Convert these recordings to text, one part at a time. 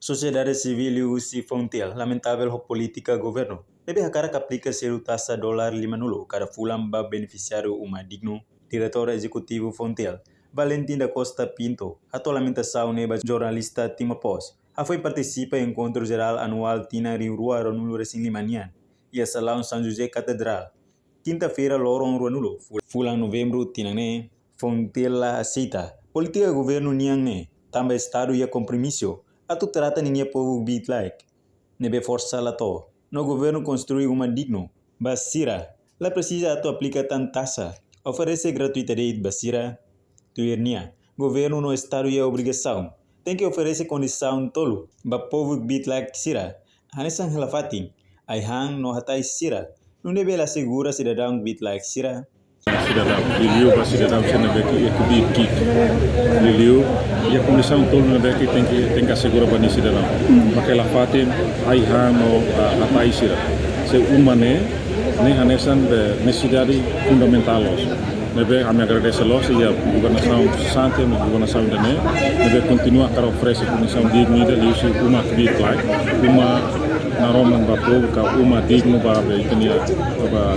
Sociedade civil usi frontier lamentável ho política governo. Lebih hakara que aplica selo taxa dólar 5 cada fulam ba beneficiário uma digno. Diretor executivo frontier Valentim da Costa Pinto, a lamentação neba jornalista Timor Post. Foi participa em encontro geral anual Tina Rio Rua Ronulo Recém Limanian e a Salão São José Catedral. Quinta-feira Loron Ronulo, fulang novembro Tinane, Fontela aceita. Política governo niang ne, também Estado e compromisso. Atu trata ninguém povo bit like. Nebe força lato. No governo construi uma digno. Basira. La precisa atu aplica tan taxa. Oferece gratuidade basira. Tuirnia. Governo no Estado e a obrigação. Tem que oferecer condição tolo. Ba povo bit like sira. Hanesan helafating. Ai hang no hatai sira. Não deve la segura cidadão bit like sira. Cidadão, Liliu para cidadão Senebek e Kubir Kik. Liliu e a condição toda Senebek tem que assegurar para cidadão. Porque ela fatem ai no atai sira. Se humane nem hanesan de necessidade fundamental los. Nebe kami agradece los e a governação sante, a governação indane, nebe continua a oferecer condição digna de liusi uma Kubir like, uma na Roma ba povo ka uma digno ba itania ba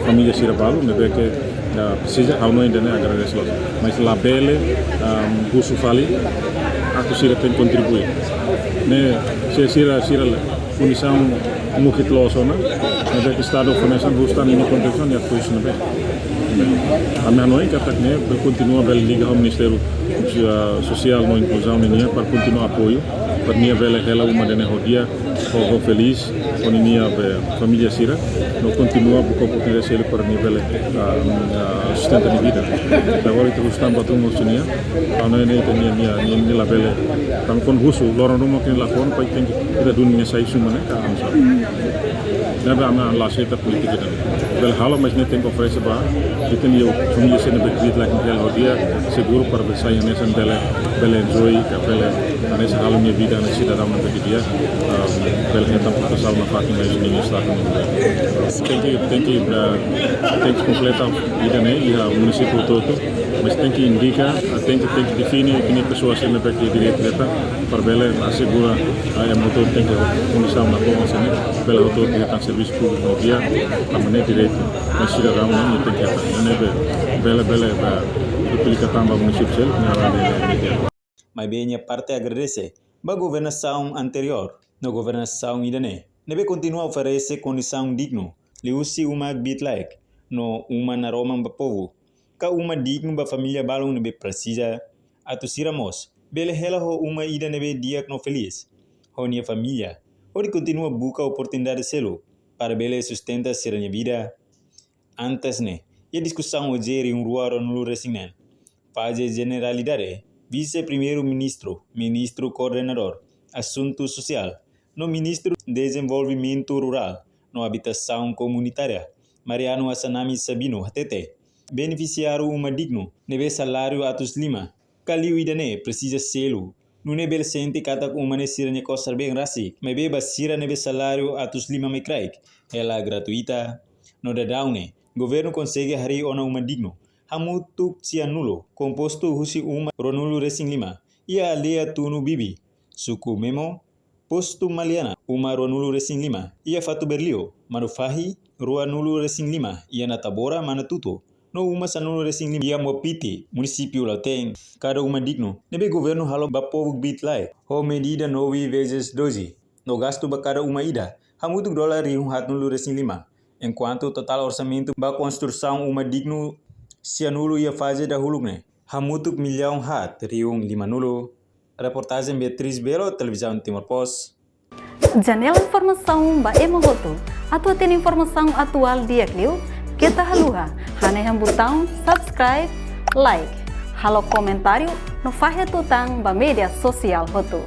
família Sirabalo nebe que precisa ao não ainda agradecer los mas la bele busu fali aku sira tem contribuir ne sira condição mukit losona nebe que estado formação busta ni contribuição ya pois nebe kami hanoi katakne continua bel liga ao Ministério Social no inclusão ninia para continuar apoio para minha velha ela uma dene rodia ho feliz com minha família Sira no continua com oportunidade ele para minha velha sustenta de vida agora itu gostam batung mosunia ana ne minha la velha tam kon busu loron rumo ken la kon pai tem ida dunia sai sumane ka amsa nada ama la seta politika dan bel halo mas ne tem oferece ba itu eu família Sira bequit la ken rodia seguro para bersaing nesen bele enjoy ka bele nessa halo minha vida na cidadão na dia bel então passar uma parte mais minha está tem que completar vida né e o município todo mas tem que indicar tem que definir que pessoas sempre para que direito para bele assegura a motor tem que condição na formação né bele auto que tem serviço público no dia a maneira direito mas cidadão não tem que bele para duplicar também o município né Mas bem a parte agradece ba governação anterior na governação idane nebe continua a oferecer condição digno liusi uma bit like no uma na Roma ba povo ka uma digno ba família balong nebe precisa atu siramos bele hela ho uma ida nebe diak no feliz ho nia família ori continua buka oportunidade selo para bele sustenta siranya vida antes ne e discussão hoje rua Ronulo Resinen faz generalidade vice-primeiro-ministro, ministro coordenador, assunto social, no ministro desenvolvimento rural, no habitação comunitária, Mariano Asanami Sabino, HTT, beneficiário uma digno, nebe salário atus lima, kaliu idane precisa selo, no nebe sente kata uma nesiranya kosar bem rasi, mebe basira nebe salário atus lima mekraik, ela gratuita, no dadaune, governo consegue hari ona uma digno, hamutuk cianulo, composto husi uma Ronulo Recém Lima, ia alea tunu bibi, suku memo, posto maliana, uma Ronulo Recém Lima, ia fatu berlio, manufahi, Ronulo Recém Lima, ia natabora manatuto, no uma Sanulo Recém Lima, ia mopiti, município lauteng, cada uma digno, nebe governo halo bapovo bit lai, ho medida 9 vezes 12, no gasto ba cada uma ida, hamutuk dolar hat Nulo Recém Lima, enquanto total orçamento ba construção uma digno Cianulo ia fazer da hulukne. Hamutuk milhão hat riung 5 Reportagem Beatriz Belo, Televisão Timor Post. Janela informação ba emohoto. Atau tem informação atual dia kliu. Kita haluha. Hane yang botão subscribe, like. Halo comentário no fahe tutang ba media sosial hotu.